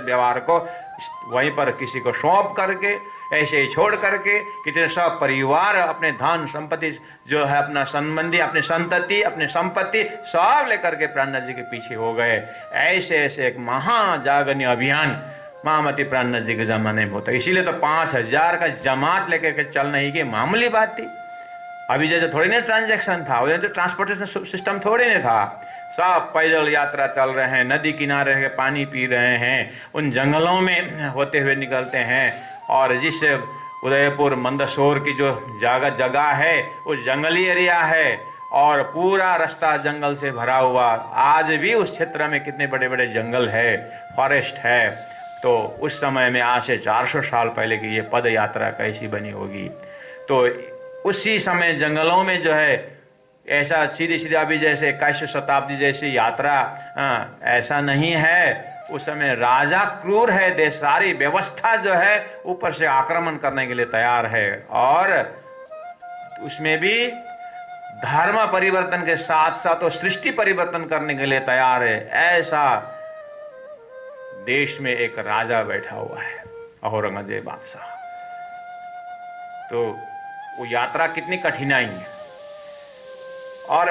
व्यवहार को वहीं पर किसी को सौंप करके, ऐसे ही छोड़ करके कितने सब परिवार अपने धन संपत्ति जो है, अपना संबंधी, अपनी संतति, अपनी संपत्ति सब लेकर के प्राणनाथ जी के पीछे हो गए। ऐसे ऐसे एक महाजागरण अभियान महामती प्राणनाथ जी के जमाने में होता। इसीलिए तो 5000 का जमात लेकर के चलना ही की मामूली बात थी। अभी जैसे थोड़ी ना ट्रांजैक्शन था, तो ट्रांसपोर्टेशन सिस्टम थोड़ी नहीं था। सब पैदल यात्रा चल रहे हैं, नदी किनारे रह के पानी पी रहे हैं, उन जंगलों में होते हुए निकलते हैं। और जिस उदयपुर मंदसौर की जो जगह है वो जंगली एरिया है और पूरा रास्ता जंगल से भरा हुआ। आज भी उस क्षेत्र में कितने बड़े बड़े जंगल है, फॉरेस्ट है। तो उस समय में आज से 400 साल पहले की ये पद यात्रा कैसी बनी होगी। तो उसी समय जंगलों में जो है ऐसा सीधी सीधी अभी जैसे 21वीं शताब्दी जैसी यात्रा ऐसा नहीं है। उस समय राजा क्रूर है, देश सारी व्यवस्था जो है ऊपर से आक्रमण करने के लिए तैयार है और उसमें भी धर्म परिवर्तन के साथ साथ वो सृष्टि परिवर्तन करने के लिए तैयार है। ऐसा देश में एक राजा बैठा हुआ है, औरंगजेब बादशाह। तो वो यात्रा कितनी कठिनाई है। और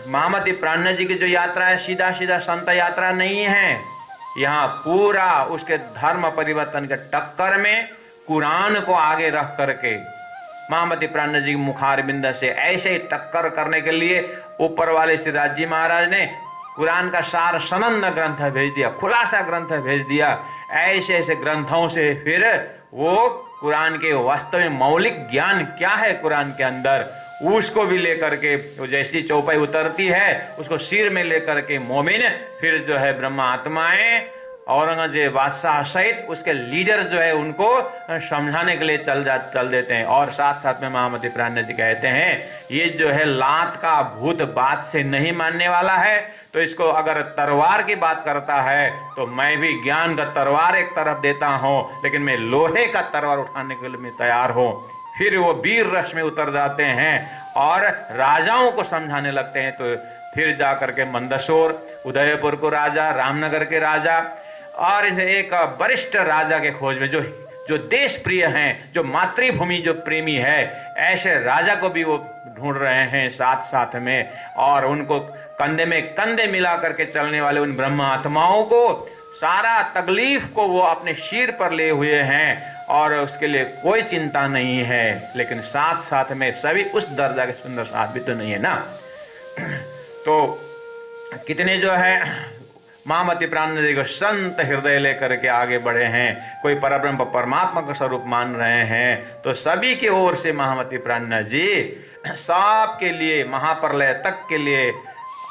महामती प्राणनाथ जी की जो यात्रा है सीधा सीधा संत यात्रा नहीं है। यहाँ पूरा उसके धर्म परिवर्तन के टक्कर में कुरान को आगे रख करके महामती प्राणनाथ जी के मुखारबिंद से ऐसे ही टक्कर करने के लिए ऊपर वाले श्री राजी महाराज ने कुरान का सार सनंद ग्रंथ भेज दिया, खुलासा ग्रंथ भेज दिया। ऐसे ऐसे ग्रंथों से फिर वो कुरान के वास्तव में मौलिक ज्ञान क्या है कुरान के अंदर, उसको भी लेकर के जैसी चौपाई उतरती है उसको सिर में लेकर के मोमिन फिर जो है ब्रह्मा आत्माएं औरंगजेब बादशाह सहित उसके लीडर जो है उनको समझाने के लिए चल देते हैं। और साथ साथ में महामती प्राणनाथ जी कहते हैं ये जो है लात का भूत बात से नहीं मानने वाला है, तो इसको अगर तलवार की बात करता है तो मैं भी ज्ञान का तलवार एक तरफ देता हूँ, लेकिन मैं लोहे का तलवार उठाने के लिए मैं तैयार हूँ। फिर वो वीर रस में उतर जाते हैं और राजाओं को समझाने लगते हैं। तो फिर जाकर के मंदसौर, उदयपुर को राजा, रामनगर के राजा और एक वरिष्ठ राजा के खोज में जो देश प्रिय हैं, जो मातृभूमि जो प्रेमी है, ऐसे राजा को भी वो ढूंढ रहे हैं साथ साथ में। और उनको कंधे में कंधे मिला करके चलने वाले उन ब्रह्म आत्माओं को सारा तकलीफ को वो अपने सिर पर लिए हुए हैं और उसके लिए कोई चिंता नहीं है। लेकिन साथ साथ में सभी उस दर्जा के सुंदर साथ भी तो नहीं है ना। तो कितने जो है महामती प्राणनाथ जी को संत हृदय लेकर के आगे बढ़े हैं, कोई परब्रह्म परमात्मा का स्वरूप मान रहे हैं। तो सभी की ओर से महामती प्राणनाथ जी सब के लिए महाप्रलय तक के लिए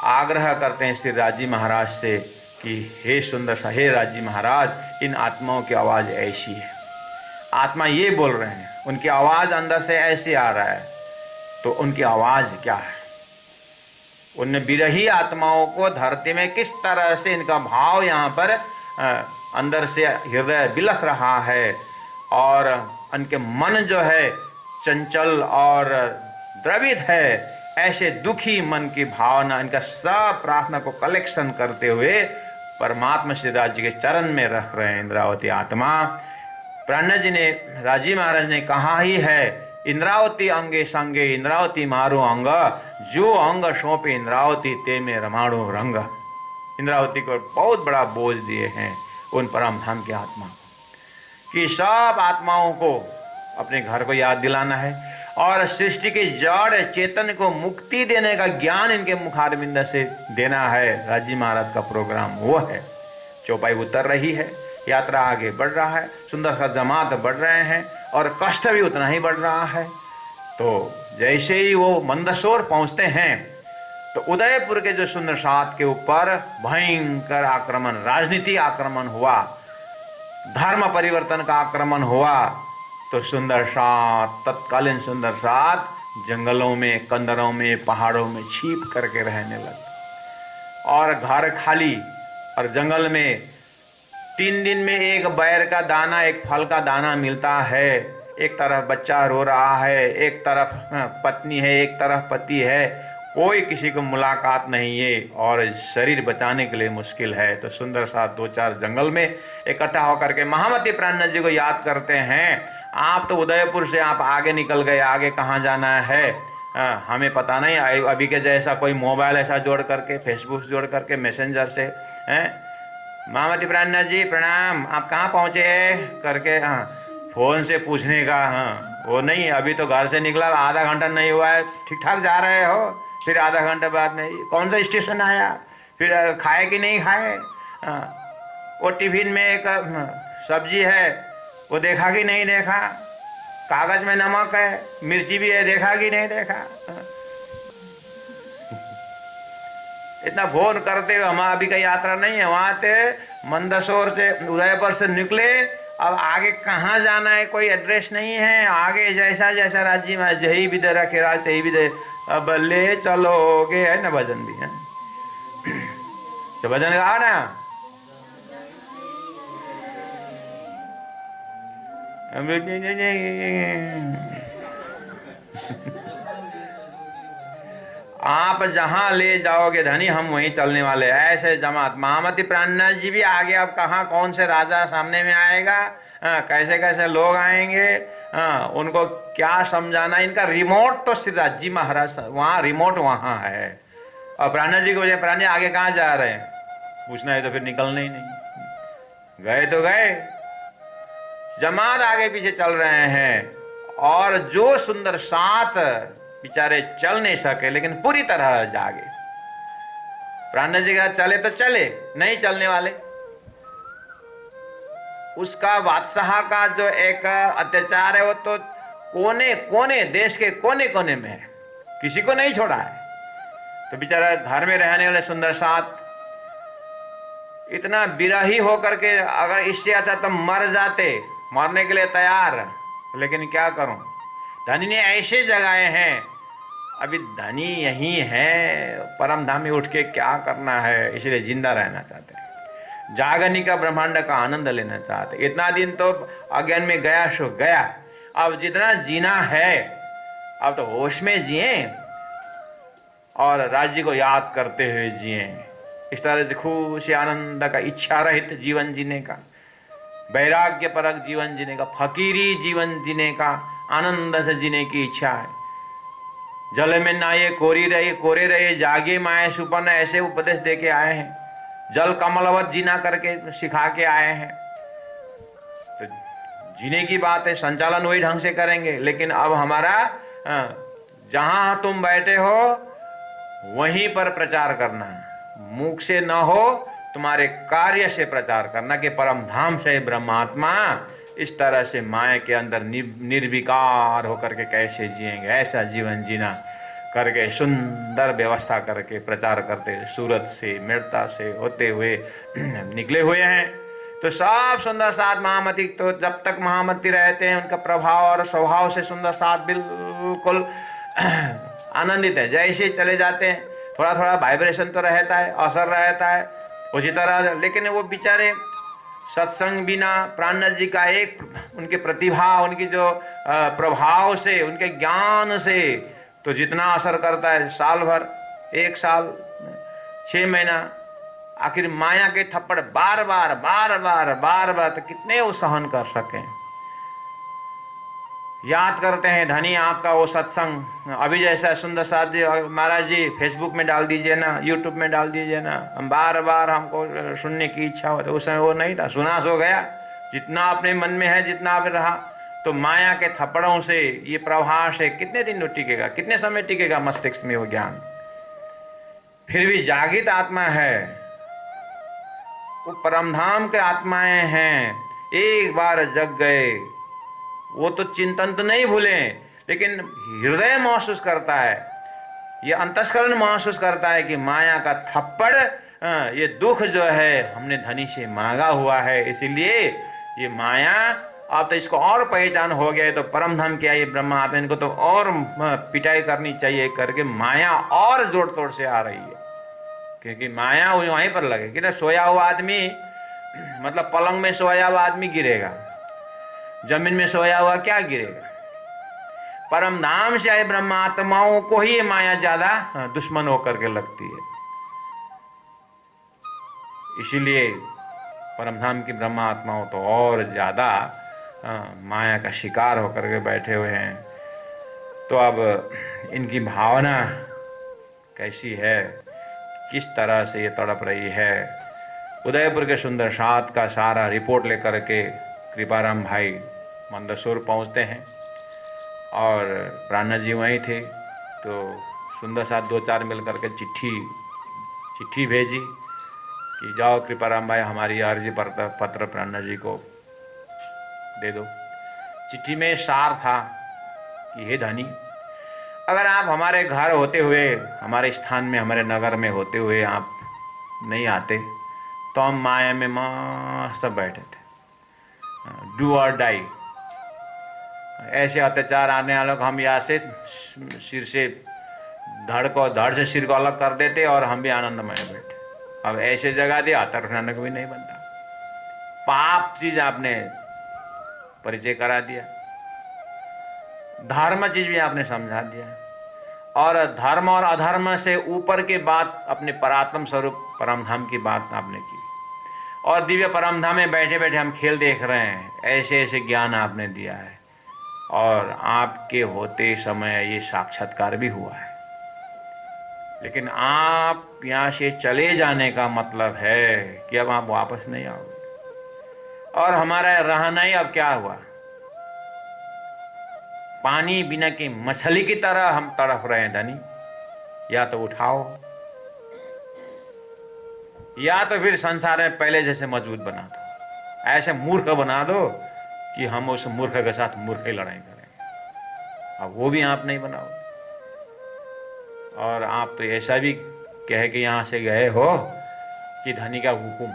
आग्रह करते हैं श्री राजी महाराज से कि हे सुंदर सा, हे राजी महाराज, इन आत्माओं की आवाज ऐसी है, आत्मा ये बोल रहे हैं, उनकी आवाज अंदर से ऐसे आ रहा है, तो उनकी आवाज क्या है? उन विरही आत्माओं को धरती में किस तरह से इनका भाव यहाँ पर अंदर से हृदय बिलख रहा है और उनके मन जो है चंचल और द्रवित है। ऐसे दुखी मन की भावना इनका सब प्रार्थना को कलेक्शन करते हुए परमात्मा श्री राज जी के चरण में रख रहे हैं इंद्रावती आत्मा। प्राणनाथ जी ने, राजी महाराज ने कहा ही है, इंद्रावती अंगे संगे इंद्रावती मारो अंग, जो अंग सौंपे इंद्रावती ते में रमाणो रंग। इंद्रावती को बहुत बड़ा बोझ दिए हैं उन परम धाम की आत्मा को कि सब आत्माओं को अपने घर को याद दिलाना है और सृष्टि की जड़ चेतन को मुक्ति देने का ज्ञान इनके मुखारबिंद से देना है। राजी महाराज का प्रोग्राम वो है। चौपाई उतर रही है, यात्रा आगे बढ़ रहा है, सुंदर सा जमात बढ़ रहे हैं और कष्ट भी उतना ही बढ़ रहा है। तो जैसे ही वो मंदसौर पहुंचते हैं तो उदयपुर के जो सुंदर सात के ऊपर भयंकर आक्रमण, राजनीति आक्रमण हुआ, धर्म परिवर्तन का आक्रमण हुआ। तो सुंदर सात, तत्कालीन सुंदर सात जंगलों में, कंदरों में, पहाड़ों में छिप करके रहने लगे और घर खाली और जंगल में 3 दिन में एक बैर का दाना, एक फल का दाना मिलता है। एक तरफ बच्चा रो रहा है, एक तरफ पत्नी है, एक तरफ पति है। कोई किसी को मुलाकात नहीं है और शरीर बचाने के लिए मुश्किल है। तो सुंदर सा 2-4 जंगल में इकट्ठा होकर के महामती प्राणनाथ जी को याद करते हैं। आप तो उदयपुर से आप आगे निकल गए, आगे कहाँ जाना है हमें पता नहीं। अभी के जैसा कोई मोबाइल ऐसा जोड़ करके, फेसबुक जोड़ करके, मैसेंजर से हैं महामती प्राणनाथ जी प्रणाम, आप कहाँ पहुँचे करके हाँ फोन से पूछने का हाँ वो नहीं। अभी तो घर से निकला आधा घंटा नहीं हुआ है, ठीक ठाक जा रहे हो, फिर आधा घंटा बाद में कौन सा स्टेशन आया, फिर खाए कि नहीं खाए, वो टिफिन में एक सब्जी है वो देखा कि नहीं देखा, कागज में नमक है, मिर्ची भी है, देखा कि नहीं देखा। इतना फोन करते हुए हमारा अभी का यात्रा नहीं है। वहां से मंदसौर से उदयपुर से निकले, अब आगे कहाँ जाना है कोई एड्रेस नहीं है। आगे जैसा जैसा राज्य में जही भी दे रखे राज तही भी दे, अब ले चलोगे, है ना भजन भी है। तो भजन गाओ ना। आप जहां ले जाओगे धनी हम वहीं चलने वाले। ऐसे जमात महामती प्राणनाथ जी भी आगे, अब कहाँ कौन से राजा सामने में आएगा, कैसे कैसे लोग आएंगे, उनको क्या समझाना। इनका रिमोट तो श्री राजी महाराज वहाँ रिमोट वहाँ है। और प्राणनाथ जी को बोले प्राण आगे कहाँ जा रहे हैं, पूछना है तो फिर निकलना ही नहीं। गए तो गए, जमात आगे पीछे चल रहे हैं। और जो सुंदर सात बेचारे चल नहीं सके लेकिन पूरी तरह जागे। प्राणनाथ जी का चले तो चले, नहीं चलने वाले। उसका बादशाह का जो एक अत्याचार है वो तो कोने कोने, देश के कोने कोने में है, किसी को नहीं छोड़ा है। तो बेचारा घर में रहने वाले सुंदर सात इतना बिरही होकर के, अगर इससे अच्छा तो मर जाते, मरने के लिए तैयार, लेकिन क्या करूं, धनी ने ऐसे जगाए हैं। अभी धनी यही है, परम धाम में उठ के क्या करना है, इसलिए जिंदा रहना चाहते हैं, जागनी का ब्रह्मांड का आनंद लेना चाहते। इतना दिन तो अज्ञान में गया सो गया, अब जितना जीना है अब तो होश में जिए और राज्य को याद करते हुए जिए। इस तरह से खुशी आनंद का, इच्छा रहित जीवन जीने का, वैराग्य परक जीवन जीने का, फकीरी जीवन जीने का, आनंद से जीने की इच्छा है। जल में नहाए कोरे रहे जागे माए सुपन, ऐसे उपदेश दे के आए हैं। जल कमलवत जीना करके सिखा के आए हैं। तो जीने की बात है, संचालन वही ढंग से करेंगे। लेकिन अब हमारा जहां तुम बैठे हो वहीं पर प्रचार करना है, मुख से न हो, तुम्हारे कार्य से प्रचार करना कि परम धाम से ब्रह्मात्मा इस तरह से माया के अंदर निर्विकार होकर के कैसे जिएंगे, ऐसा जीवन जीना करके सुंदर व्यवस्था करके प्रचार करते सूरत से मेड़ता से होते हुए निकले हुए हैं। तो सब सुंदर साथ महामती, तो जब तक महामती रहते हैं उनका प्रभाव और स्वभाव से सुंदर साथ बिल्कुल आनंदित है। जैसे चले जाते हैं थोड़ा थोड़ा वाइब्रेशन तो रहता है, असर रहता है उसी तरह, लेकिन वो बेचारे सत्संग बिना प्राणनाथ जी का एक उनके प्रतिभा, उनकी जो प्रभाव से, उनके ज्ञान से तो जितना असर करता है, साल भर, 1 साल, 6 महीना, आखिर माया के थप्पड़ बार बार बार बार बार बार तो कितने वो सहन कर सकें। याद करते हैं धनी आपका वो सत्संग। अभी जैसा सुंदर साथ जी महाराज जी फेसबुक में डाल दीजिए ना, यूट्यूब में डाल दीजिए ना, हम बार बार हमको सुनने की इच्छा होती। उस समय वो नहीं था, सुना सो गया, जितना अपने मन में है जितना आप रहा। तो माया के थप्पड़ों से, ये प्रभाव से कितने दिन टिकेगा, कितने समय टिकेगा मस्तिष्क में वो ज्ञान। फिर भी जागृत आत्मा है, वो परमधाम के आत्माएं हैं, एक बार जग गए वो तो चिंतन तो नहीं भूले, लेकिन हृदय महसूस करता है, ये अंतस्करण महसूस करता है कि माया का थप्पड़, ये दुख जो है हमने धनी से मांगा हुआ है, इसीलिए ये माया अब तो इसको और पहचान हो गया है। तो परम धाम क्या ये ब्रह्मा आत्मा, इनको तो और पिटाई करनी चाहिए करके माया और जोड़ तोड़ से आ रही है। क्योंकि माया वहीं पर लगेगी ना। सोया हुआ आदमी, मतलब पलंग में सोया हुआ आदमी गिरेगा, जमीन में सोया हुआ क्या गिरेगा। परम धाम से आए ब्रह्मात्माओं को ही ये माया ज्यादा दुश्मन होकर के लगती है। इसीलिए परमधाम की ब्रह्मात्माओं तो और ज्यादा माया का शिकार होकर के बैठे हुए हैं। तो अब इनकी भावना कैसी है, किस तरह से ये तड़प रही है। उदयपुर के सुंदर साथ का सारा रिपोर्ट लेकर के कृपाराम भाई मंदसौर पहुंचते हैं और प्राणा जी वहीं थे। तो सुंदर साथ 2-4 मिल करके चिट्ठी भेजी कि जाओ कृपाराम भाई हमारी अर्जी पत्र प्राणा जी को दे दो। चिट्ठी में सार था कि हे धनी, अगर आप हमारे घर होते हुए, हमारे स्थान में, हमारे नगर में होते हुए आप नहीं आते तो हम माया में मस्त बैठे थे, डू और डाई। ऐसे अत्याचार आने वालों को हम यहाँ से सिर से धड़ से सिर को अलग कर देते और हम भी आनंदमय बैठे। अब ऐसे जगह दिया तर्क को भी नहीं बनता। पाप चीज आपने परिचय करा दिया, धर्म चीज भी आपने समझा दिया, और धर्म और अधर्म से ऊपर की बात अपने परात्म स्वरूप परमधाम की बात आपने की। और दिव्य परमधाम में बैठे बैठे हम खेल देख रहे हैं, ऐसे ऐसे ज्ञान आपने दिया है और आपके होते समय ये साक्षात्कार भी हुआ है। लेकिन आप यहाँ से चले जाने का मतलब है कि अब आप वापस नहीं आओगे, और हमारा रहना ही अब क्या हुआ, पानी बिना की मछली की तरह हम तड़प रहे हैं धनी। या तो उठाओ या तो फिर संसार में पहले जैसे मजबूत बना दो, ऐसे मूर्ख बना दो कि हम उस मूर्ख के साथ मूर्ख ही लड़ाई करेंगे। अब वो भी आप नहीं बनाओगे। और आप तो ऐसा भी कह के यहां से गए हो कि धनी का हुक्म,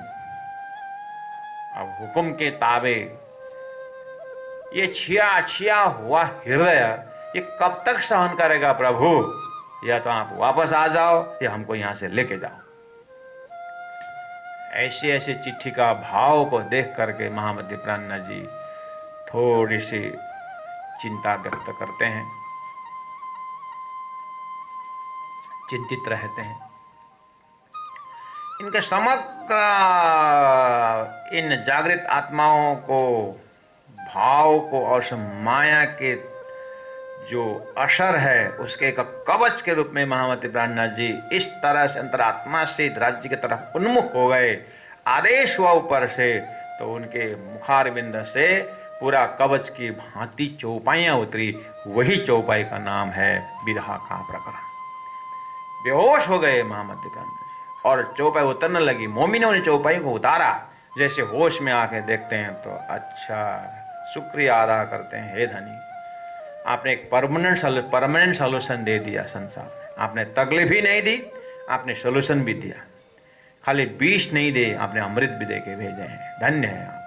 अब हुक्म के ताबे ये छिया हुआ हृदय ये कब तक सहन करेगा प्रभु। या तो आप वापस आ जाओ या हमको यहां से लेके जाओ। ऐसे ऐसे चिट्ठी का भाव को देख करके महामती प्राणनाथ जी थोड़ी सी चिंता व्यक्त करते हैं, चिंतित रहते हैं। इनके समग्र इन जागृत आत्माओं को, भाव को और माया के जो असर है उसके एक कवच के रूप में महामती प्राणनाथ जी इस तरह से अंतरात्मा से राज्य की तरफ उन्मुख हो गए। आदेश हुआ ऊपर से तो उनके मुखारबिंद से पूरा कवच की भांति चौपाइयां उतरी। वही चौपाई का नाम है विरहा का प्रकरण। बेहोश हो गए महामती प्राणनाथ जी और चौपाई उतरने लगी। मोमी ने उन चौपाई को उतारा, जैसे होश में आके देखते हैं तो अच्छा शुक्रिया अदा करते हैं, हे धनी आपने एक परमानेंट सोल्यूशन दे दिया संसार में। आपने तकलीफ ही नहीं दी, आपने सोल्यूशन भी दिया। खाली विष नहीं दे, आपने अमृत भी दे के भेजे हैं। धन्य है आप।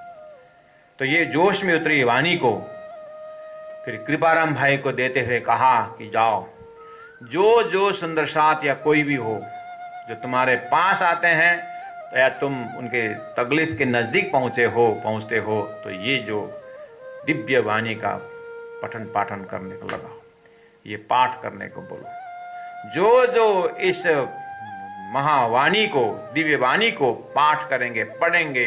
तो ये जोश में उतरी वाणी को फिर कृपाराम भाई को देते हुए कहा कि जाओ, जो सुंदर साथ या कोई भी हो जो तुम्हारे पास आते हैं या तुम उनके तकलीफ के नज़दीक पहुँचते हो तो ये जो दिव्य वाणी का पठन पाठन करने को लगा, ये पाठ करने को बोलो। जो इस महावाणी को, दिव्य वाणी को पाठ करेंगे, पढ़ेंगे,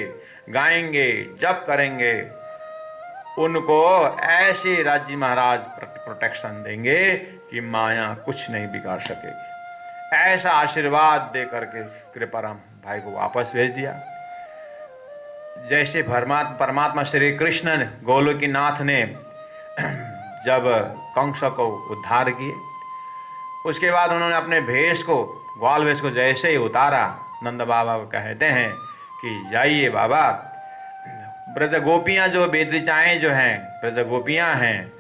गाएंगे, जप करेंगे, उनको ऐसे राज्य महाराज प्रोटेक्शन देंगे कि माया कुछ नहीं बिगाड़ सकेगी। ऐसा आशीर्वाद दे करके कृपाराम भाई को वापस भेज दिया। जैसे परमात्मा श्री कृष्ण गोलोकीनाथ ने जब कंस को उद्धार किए, उसके बाद उन्होंने अपने भेष को, ग्वाल भेष को जैसे ही उतारा, नंद बाबा को कहते हैं कि जाइए बाबा, ब्रज गोपियाँ जो बेदचाएँ जो हैं, ब्रज गोपियाँ हैं,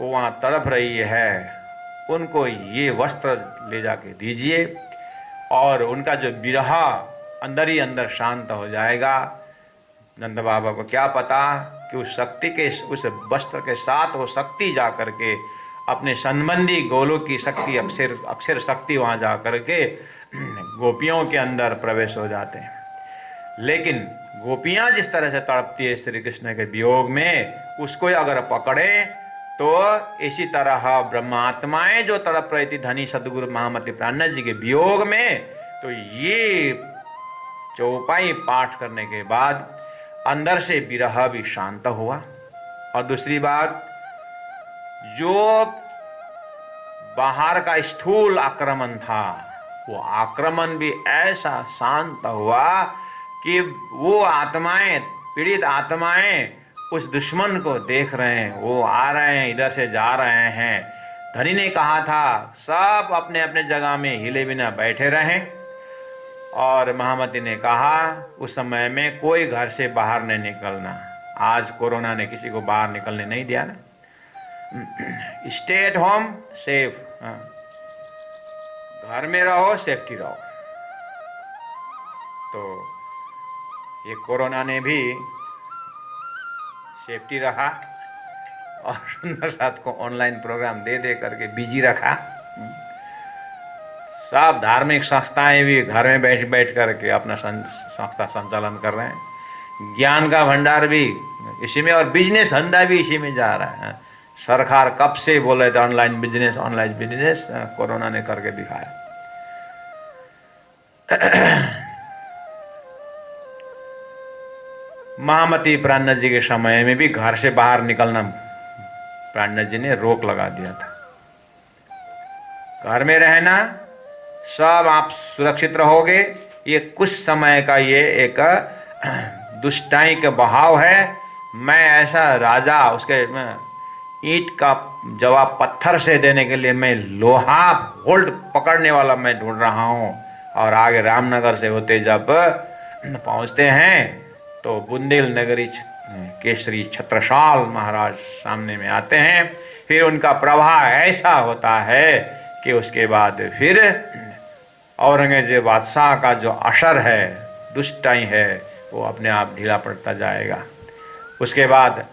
वो वहाँ तड़प रही है, उनको ये वस्त्र ले जाके दीजिए और उनका जो विरहा अंदर ही अंदर शांत हो जाएगा। नंद बाबा को क्या पता कि उस शक्ति के, उस वस्त्र के साथ वो शक्ति जा करके अपने संबंधी गोलों की शक्ति, अक्षर शक्ति वहाँ जा करके गोपियों के अंदर प्रवेश हो जाते हैं। लेकिन गोपियाँ जिस तरह से तड़पती है श्री कृष्ण के वियोग में, उसको अगर पकड़े तो इसी तरह ब्रह्मात्माएं जो तड़प रही थी धनी सदगुरु महामति प्राणनाथ जी के वियोग में, तो ये चौपाई पाठ करने के बाद अंदर से विरह भी शांत हुआ। और दूसरी बात, जो बाहर का स्थूल आक्रमण था, वो आक्रमण भी ऐसा शांत हुआ कि वो आत्माएं, पीड़ित आत्माएं उस दुश्मन को देख रहे हैं, वो आ रहे हैं, इधर से जा रहे हैं। धनी ने कहा था सब अपने अपने जगह में हिले बिना बैठे रहें, और महामती ने कहा उस समय में कोई घर से बाहर नहीं निकलना। आज कोरोना ने किसी को बाहर निकलने नहीं दिया ना, स्टे एट होम सेफ, घर में रहो, सेफ्टी रहो। तो ये कोरोना ने भी सेफ्टी रखा और सुंदर साथ को ऑनलाइन प्रोग्राम दे दे करके बिजी रखा। सब धार्मिक संस्थाएं भी घर में बैठ बैठ करके अपना संस्था संचालन कर रहे हैं। ज्ञान का भंडार भी इसी में, और बिजनेस धंधा भी इसी में जा रहा है। सरकार कब से बोले थे ऑनलाइन बिजनेस, कोरोना ने करके दिखाया। महामती प्राणनाथ जी के समय में भी घर से बाहर निकलना प्राणनाथ जी ने रोक लगा दिया था। घर में रहना, सब आप सुरक्षित रहोगे। ये कुछ समय का ये एक दुष्टाई का बहाव है। मैं ऐसा राजा, उसके ईंट का जवाब पत्थर से देने के लिए मैं लोहा होल्ड पकड़ने वाला मैं ढूंढ रहा हूँ। और आगे रामनगर से होते जब पहुँचते हैं तो बुंदेल नगरी केसरी छत्रसाल महाराज सामने में आते हैं। फिर उनका प्रभाव ऐसा होता है कि उसके बाद फिर औरंगजेब बादशाह का जो असर है, दुष्टाई है, वो अपने आप ढीला पड़ता जाएगा। उसके बाद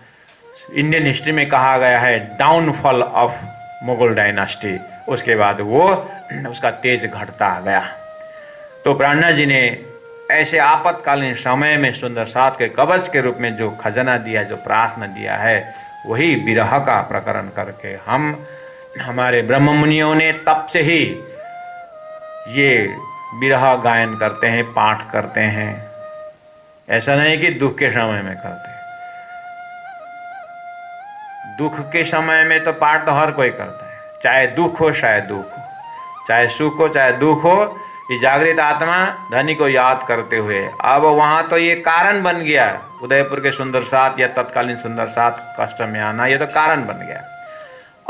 इंडियन हिस्ट्री में कहा गया है डाउनफॉल ऑफ मुगल डायनास्टी। उसके बाद वो उसका तेज घटता गया। तो प्राणनाथ जी ने ऐसे आपातकालीन समय में सुंदर साथ के कवच के रूप में जो खजाना दिया, जो प्रार्थना दिया है, वही विरह का प्रकरण करके हम हमारे ब्रह्म मुनियों ने तब से ही ये विरह गायन करते हैं, पाठ करते हैं। ऐसा नहीं कि दुख के समय में करते हैं। दुख के समय में तो पाठ तो हर कोई करता है, चाहे दुख हो चाहे दुख हो, चाहे सुख हो चाहे दुख हो। ये जागृत आत्मा धनी को याद करते हुए, अब वहाँ तो ये कारण बन गया, उदयपुर के सुंदर साथ या तत्कालीन सुंदर साथ कष्ट में आना, ये तो कारण बन गया।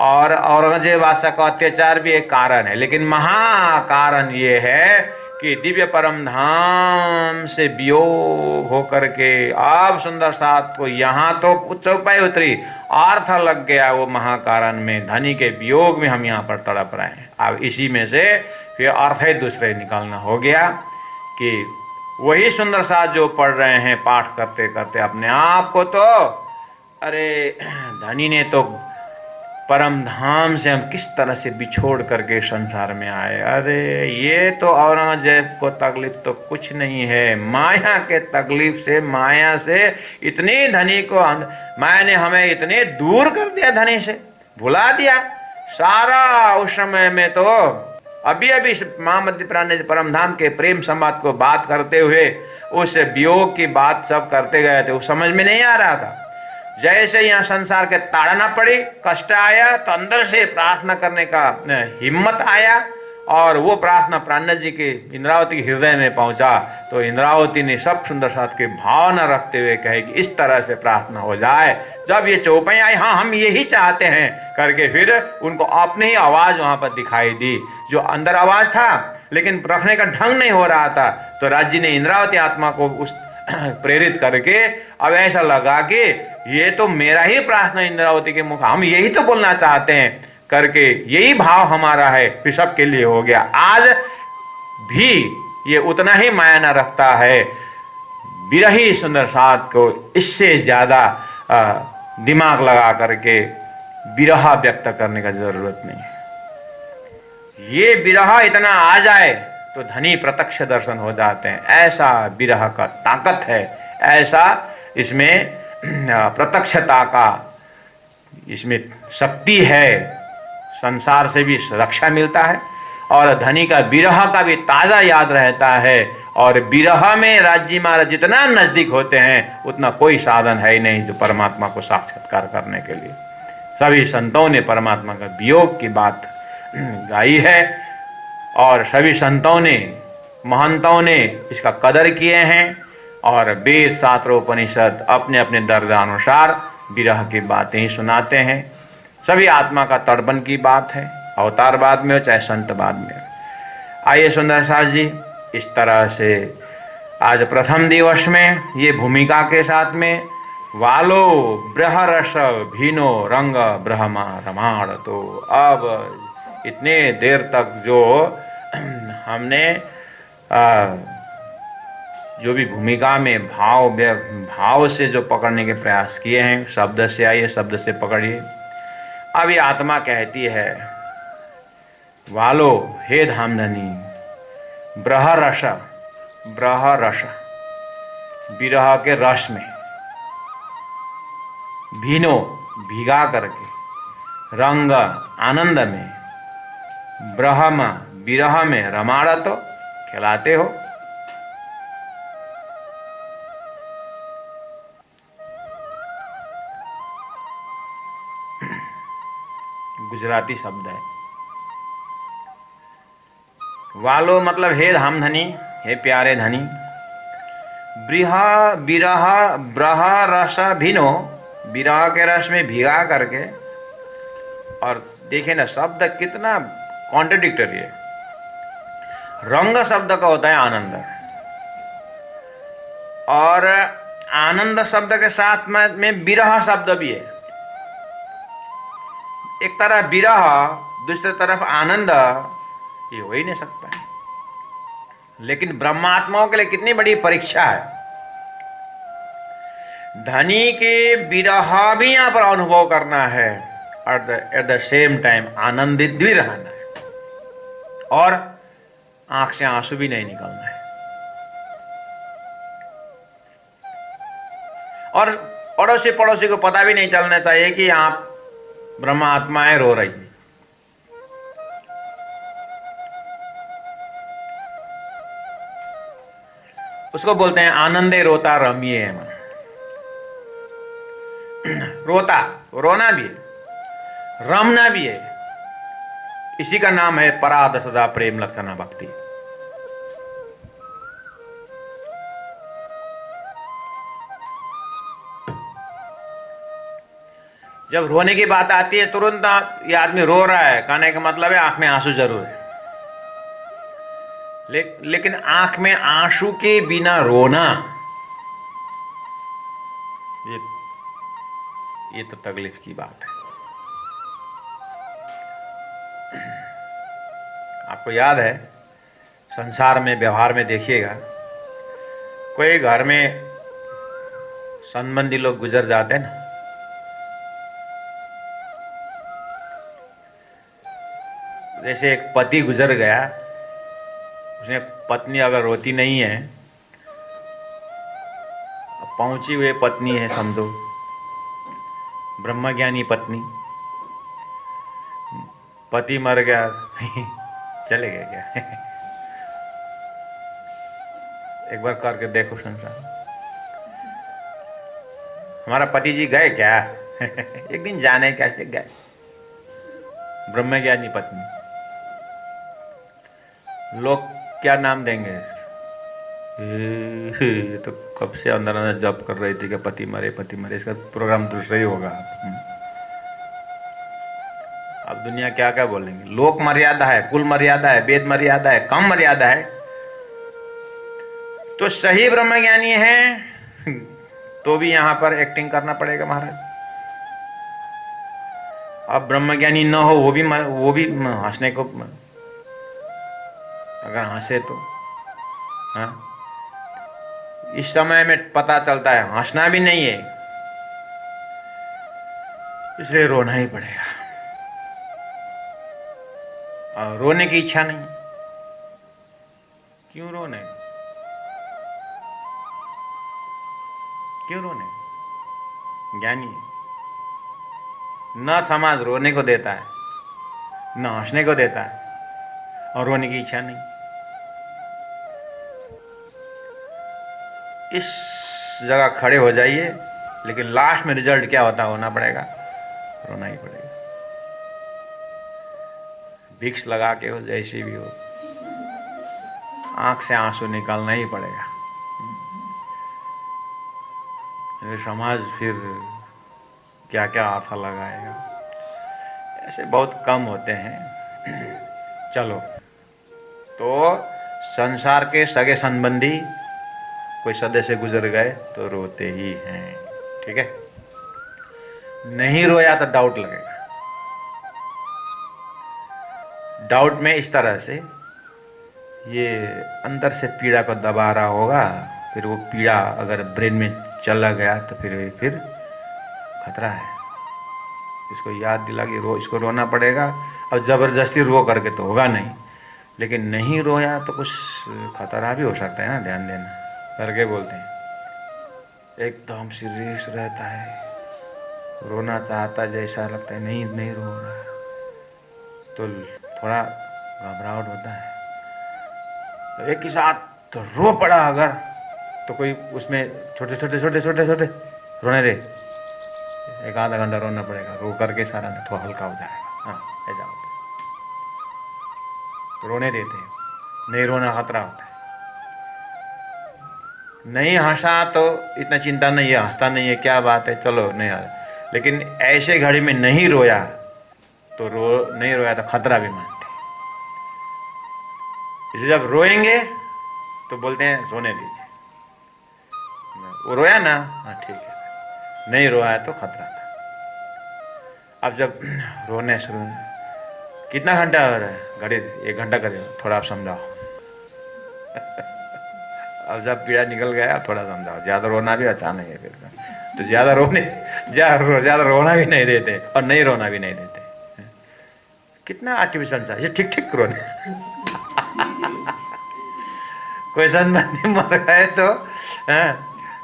और औरंगजेब बादशाह का अत्याचार भी एक कारण है, लेकिन महाकारण ये है कि दिव्य परम धाम से वियोग होकर के अब सुंदर साथ को यहाँ तो चौपाई उतरी, अर्थ लग गया वो महाकारण में, धनी के वियोग में हम यहाँ पर तड़प रहे हैं। अब इसी में से फिर अर्थ ही दूसरे निकालना हो गया कि वही सुंदर साथ जो पढ़ रहे हैं पाठ करते करते अपने आप को, तो अरे धनी ने तो परम धाम से हम किस तरह से बिछोड़ करके संसार में आए। अरे ये तो औरंगजेब को तकलीफ तो कुछ नहीं है, माया के तकलीफ से, माया से इतनी धनी को, माया ने हमें इतने दूर कर दिया, धनी से भुला दिया सारा। उस समय में तो अभी अभी महामती प्राणनाथ परम धाम के प्रेम संवाद को बात करते हुए उस वियोग की बात सब करते गए थे, वो समझ में नहीं आ रहा था। जैसे यहाँ संसार के ताड़ना पड़ी, कष्ट आया, तो अंदर से प्रार्थना करने का हिम्मत आया, और वो प्रार्थना प्राणनाथ जी के इंद्रावती के हृदय में पहुंचा। तो इंद्रावती ने सब सुंदर साथ के भावना रखते हुए कहे कि इस तरह से प्रार्थना हो जाए। जब ये चौपाई आई, हाँ हम यही चाहते हैं करके, फिर उनको अपनी ही आवाज वहां पर दिखाई दी, जो अंदर आवाज था लेकिन रखने का ढंग नहीं हो रहा था। तो राज जी ने इंद्रावती आत्मा को उस प्रेरित करके अब ऐसा लगा कि ये तो मेरा ही प्रार्थना इंद्रावती के मुख, हम यही तो बोलना चाहते हैं करके, यही भाव हमारा है, फिर सबके लिए हो गया। आज भी ये उतना ही मायना रखता है। विरही सुंदर साथ को इससे ज्यादा दिमाग लगा करके विरह व्यक्त करने का जरूरत नहीं है। ये विरह इतना आ जाए तो धनी प्रत्यक्ष दर्शन हो जाते हैं। ऐसा विरह का ताकत है, ऐसा इसमें प्रत्यक्षता का इसमें शक्ति है, संसार से भी रक्षा मिलता है, और धनी का विरह का भी ताज़ा याद रहता है। और विरह में राज्य महाराज जितना नज़दीक होते हैं उतना कोई साधन है ही नहीं जो परमात्मा को साक्षात्कार करने के लिए। सभी संतों ने परमात्मा का वियोग की बात गाई है, और सभी संतों ने, महंतों ने इसका कदर किए हैं, और वेद शास्त्र उपनिषद अपने अपने दर्जानुसार विरह की बातें ही सुनाते हैं। सभी आत्मा का तड़पन की बात है, अवतारवाद में हो चाहे संतवाद में हो। आइए सुंदर सास जी, इस तरह से आज प्रथम दिवस में ये भूमिका के साथ में वालो बृहरस भीनो रंग ब्रह्मा रमाण, तो अब इतने देर तक जो हमने जो भी भूमिका में भाव से जो पकड़ने के प्रयास किए हैं, शब्द से आइए, शब्द से पकड़िए। अब ये आत्मा कहती है, वालो हे धामधनी, ब्रहरस, ब्रहरस विरह के रस में, भीनो भिगा करके, रंग आनंद में, ब्रह्म विरह में, रमाड़ा तो खिलाते हो। गुजराती शब्द है। वालो मतलब हे धामधनी, हे प्यारे धनी। ब्रिह विरह ब्रह रस भिनो, विरह के रस में भिगा करके। और देखिए ना, शब्द कितना कॉन्ट्रडिक्टरी है। रंग शब्द का होता है आनंद, और आनंद शब्द के साथ में विरह शब्द भी है। एक तरफ विरह, दूसरी तरफ आनंद, ये हो ही नहीं सकता है। लेकिन ब्रह्मात्माओं के लिए कितनी बड़ी परीक्षा है। धनी के विरह भी यहां पर अनुभव करना है, एट द सेम टाइम आनंदित भी रहना है, और आंख से आंसू भी नहीं निकलना है। और अड़ोसी पड़ोसी को पता भी नहीं चलना चाहिए कि आप ब्रह्म आत्माएं रो रही है। उसको बोलते हैं आनंदे रोता रमिए। रोता, रोना भी है, रमना भी है। इसी का नाम है पराद सदा प्रेम लक्षणा भक्ति। जब रोने की बात आती है तुरंत ये आदमी रो रहा है, कहने का मतलब है आंख में आंसू जरूर है। लेकिन आंख में आंसू के बिना रोना, ये तो तकलीफ की बात है। आपको याद है, संसार में, व्यवहार में देखिएगा, कोई घर में संबंधी लोग गुजर जाते हैं ना, जैसे एक पति गुजर गया, उसने पत्नी अगर रोती नहीं है, पहुंची हुई पत्नी है समझो, ब्रह्मज्ञानी पत्नी, पति मर गया चले गए क्या? एक बार करके देखो संसार, हमारा पति जी गए क्या? एक दिन जाने कैसे गए। ब्रह्मज्ञानी पत्नी, लोग क्या नाम देंगे? ये तो कब से अंदर अंदर जप कर रही थी कि पति मरे, पति मरे, इसका प्रोग्राम दूसरा ही होगा। अब दुनिया क्या क्या बोलेंगे। लोक मर्यादा है, कुल मर्यादा है, वेद मर्यादा है, कम मर्यादा है। तो सही ब्रह्मज्ञानी है तो भी यहां पर एक्टिंग करना पड़ेगा महाराज। अब ब्रह्मज्ञानी न हो, वो भी हंसने को, अगर हंसे तो, हाँ, इस समय में पता चलता है हंसना भी नहीं है, इसलिए रोना ही पड़ेगा। और रोने की इच्छा नहीं, क्यों रोने, क्यों रोने? ज्ञानी है। न समाज रोने को देता है, न हंसने को देता है, और रोने की इच्छा नहीं। इस जगह खड़े हो जाइए, लेकिन लास्ट में रिजल्ट क्या होता है, होना पड़ेगा, रोना ही पड़ेगा। भिक्स लगा के हो, जैसी भी हो, आंख से आंसू निकालना ही पड़ेगा। समाज फिर क्या क्या आशा लगाएगा। ऐसे बहुत कम होते हैं। चलो, तो संसार के सगे संबंधी कोई सदस्य से गुजर गए तो रोते ही हैं, ठीक है। नहीं रोया तो डाउट लगेगा। डाउट में इस तरह से ये अंदर से पीड़ा को दबा रहा होगा, फिर वो पीड़ा अगर ब्रेन में चला गया तो फिर खतरा है। इसको याद दिला कि इसको रोना पड़ेगा। अब जबरदस्ती रो करके तो होगा नहीं, लेकिन नहीं रोया तो कुछ खतरा भी हो सकता है ना, ध्यान देना। करके बोलते हैं एकदम सीरियस रहता है, रोना चाहता जैसा लगता है, नहीं रो रहा, तो थोड़ा घबराहट होता है। तो एक ही साथ तो रो पड़ा अगर, तो कोई उसमें छोटे छोटे रोने दे, एक आधा घंटा रोना पड़ेगा, रो करके सारा थोड़ा हल्का हो जाएगा। हाँ, ऐसा होता है। तो रोने देते हैं, नहीं रोना खतरा होता है। नहीं हंसा तो इतना चिंता नहीं है, हंसता नहीं है, क्या बात है, चलो नहीं आ। लेकिन ऐसे घड़ी में नहीं रोया तो नहीं रोया तो खतरा भी मानते हैं। इसलिए जब रोएंगे तो बोलते हैं रोने दीजिए, वो रोया ना, हाँ ठीक है, नहीं रोया तो खतरा था। अब जब रोने शुरू, कितना घंटा हो रहा है, घड़ी 1 घंटा करेगा, थोड़ा आप समझाओ। अब जब पीड़ा निकल गया थोड़ा समझाओ। ज़्यादा रोना भी अच्छा नहीं है फिर, तो ज़्यादा रोना भी नहीं देते और नहीं रोना भी नहीं देते। कितना आर्टिफिशियल सा, ये ठीक रोने। कोई संबंधी मर गए तो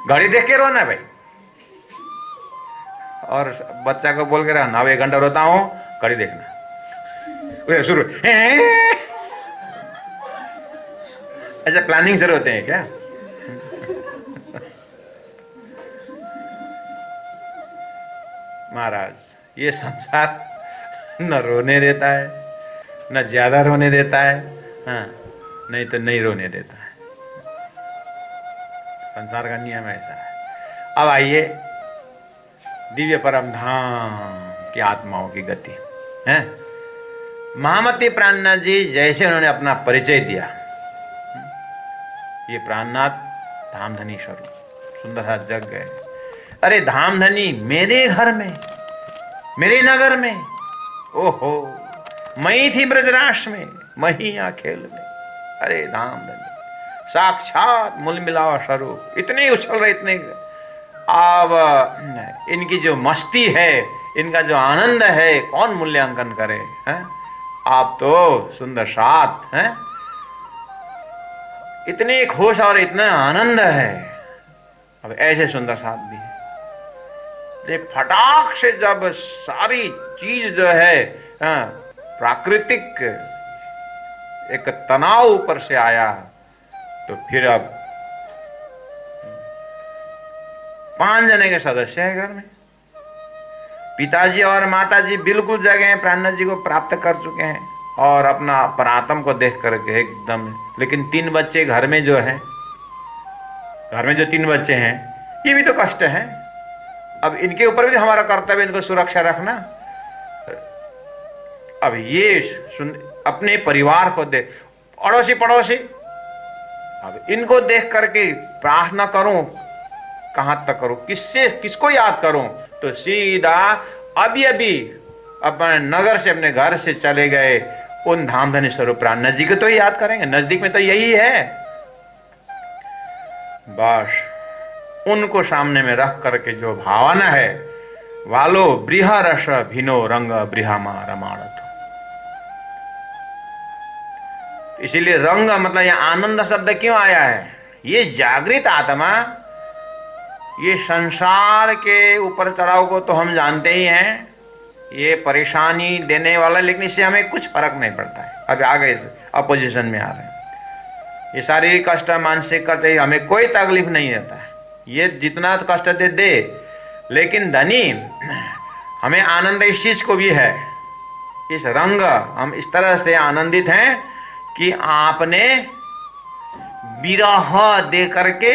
घड़ी देख के रोना भाई, और बच्चा को बोल के रहना, अब 1 घंटा रोता हूँ, घड़ी देखना शुरू। ऐसा प्लानिंग से रोते हैं क्या? महाराज, ये संसार न रोने देता है, न ज्यादा रोने देता है, हाँ, नहीं तो नहीं रोने देता है। संसार का नियम ऐसा है। अब आइए दिव्य परम धाम की आत्माओं की गति है। महामती प्राणनाथ जी जैसे उन्होंने अपना परिचय दिया, ये प्राणनाथ धामधनी स्वरूप सुंदर सा जग गए। अरे धामधनी मेरे घर में, मेरे नगर में, ओहो, मई थी ब्रजराष्ट्र में, मही खेल में। अरे धामधनी साक्षात मूल मिलावा स्वरूप, इतने उछल रहे, इतने। अब इनकी जो मस्ती है, इनका जो आनंद है, कौन मूल्यांकन करे हैं? आप तो सुंदर साथ हैं, इतने खुश और इतना आनंद है। अब ऐसे सुंदर साथ भी है। फटाक से जब सारी चीज जो है प्राकृतिक एक तनाव ऊपर से आया, तो फिर अब 5 जने के सदस्य है घर में। पिताजी और माताजी बिल्कुल जगह हैं, प्राणनाथ जी को प्राप्त कर चुके हैं और अपना परात्म को देख करके एकदम। लेकिन 3 बच्चे घर में जो हैं, घर में जो 3 बच्चे हैं, ये भी तो कष्ट है। अब इनके ऊपर भी हमारा कर्तव्य इनको सुरक्षा रखना। अब ये अपने परिवार को देख, अड़ोसी पड़ोसी, अब इनको देख करके प्रार्थना करूं, कहां तक करूं, किसको याद करूं? तो सीधा अभी अपने नगर से, अपने घर से चले गए उन धामधनी स्वरूप प्राणनाथ जी को तो याद करेंगे, नजदीक में तो यही है। बस उनको सामने में रख करके जो भावना है, वालो ब्रिहा रस भिनो रंग ब्रिहामा रमाणत। इसीलिए रंग मतलब ये आनंद शब्द क्यों आया है? ये जागृत आत्मा, ये संसार के ऊपर चढ़ाव को तो हम जानते ही हैं, ये परेशानी देने वाला, लेकिन इससे हमें कुछ फर्क नहीं पड़ता है। अभी आगे अपोजिशन में आ रहे हैं। ये शारीरिक कष्ट, मानसिक कष्ट, हमें कोई तकलीफ नहीं रहता है। ये जितना कष्ट दे, लेकिन धनी हमें आनंद इस चीज को भी है, इस रंग हम इस तरह से आनंदित हैं कि आपने विरह दे करके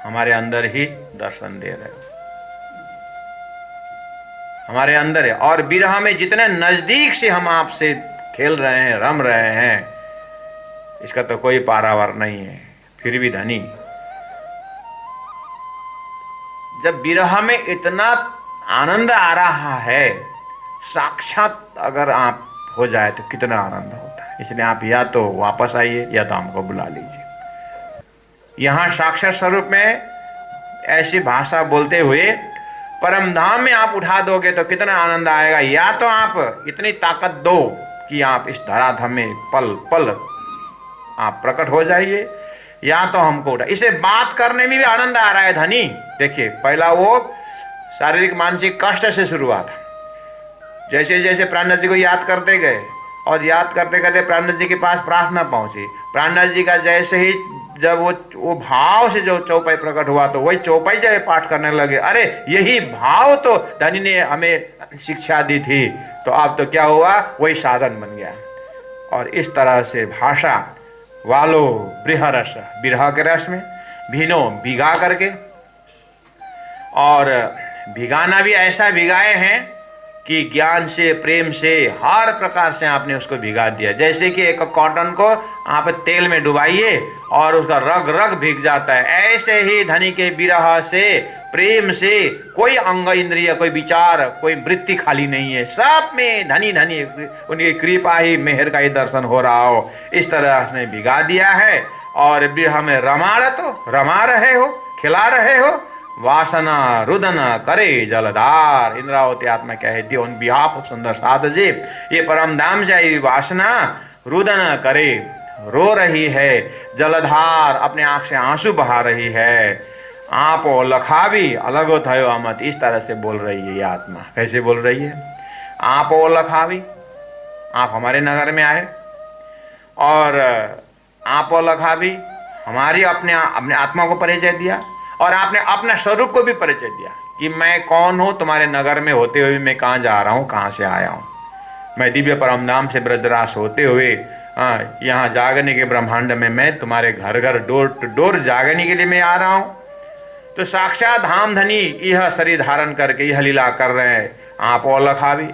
हमारे अंदर ही दर्शन दे रहे हो, हमारे अंदर है। और विरह में जितने नजदीक से हम आपसे खेल रहे हैं, रम रहे हैं, इसका तो कोई पारावार नहीं है। फिर भी धनी, जब विरह में इतना आनंद आ रहा है, साक्षात अगर आप हो जाए तो कितना आनंद होता है। इसलिए आप या तो वापस आइए या तो हमको बुला लीजिए। यहाँ साक्षात स्वरूप में ऐसी भाषा बोलते हुए परम धाम में आप उठा दोगे तो कितना आनंद आएगा। या तो आप इतनी ताकत दो कि आप इस धराधाम में पल पल आप प्रकट हो जाइए, या तो हमको उठा। इसे बात करने में भी आनंद आ रहा है धनी। देखिए, पहला वो शारीरिक मानसिक कष्ट से शुरुआत, जैसे जैसे प्राणनाथ जी को याद करते गए और याद करते करते प्राणनाथ जी के पास प्रार्थना पहुंची। प्राणनाथ जी का जैसे ही जब वो भाव से जो चौपाई प्रकट हुआ तो वही चौपाई जब पाठ करने लगे, अरे यही भाव तो धनी ने हमें शिक्षा दी थी, तो अब तो क्या हुआ, वही साधन बन गया। और इस तरह से भाषा वालो बृहरस, बिरह के रस में भीनो भिगा करके, और भिगाना भी ऐसा भिगाए हैं कि ज्ञान से, प्रेम से, हर प्रकार से आपने उसको भिगा दिया। जैसे कि एक कॉटन को आप तेल में डुबाइए और उसका रग रग भीग जाता है, ऐसे ही धनी के विरह से, प्रेम से कोई अंग इंद्रिय, कोई विचार, कोई वृत्ति खाली नहीं है। सब में धनी धनी उनकी कृपा ही, मेहर का ही दर्शन हो रहा हो, इस तरह से भिगा दिया है। और विरह में रमा रहे हो, खिला रहे हो। वासना रुदन करे जलधार, इंद्रावती आत्मा कहती है ऑन बिहाफ ऑफ सुंदर साध जी, ये परम धाम से आई वासना रुदन करे, रो रही है, जलधार अपने आंख से आंसू बहा रही है। आप लखावी अलग थयो अमत, इस तरह से बोल रही है ये आत्मा। कैसे बोल रही है? आप लखावी, आप हमारे नगर में आए और आप लखावी हमारी अपने आत्मा को परिचय दिया, और आपने अपना स्वरूप को भी परिचय दिया कि मैं कौन हूँ। तुम्हारे नगर में होते हुए मैं कहाँ जा रहा हूँ, कहाँ से आया हूँ। मैं दिव्य परम धाम से ब्रजरास होते हुए यहाँ जागने के ब्रह्मांड में मैं तुम्हारे घर घर डोर टू डोर जागने के लिए मैं आ रहा हूँ। तो साक्षात धाम धनी यह शरीर धारण करके यह लीला कर रहे हैं। आप लखावी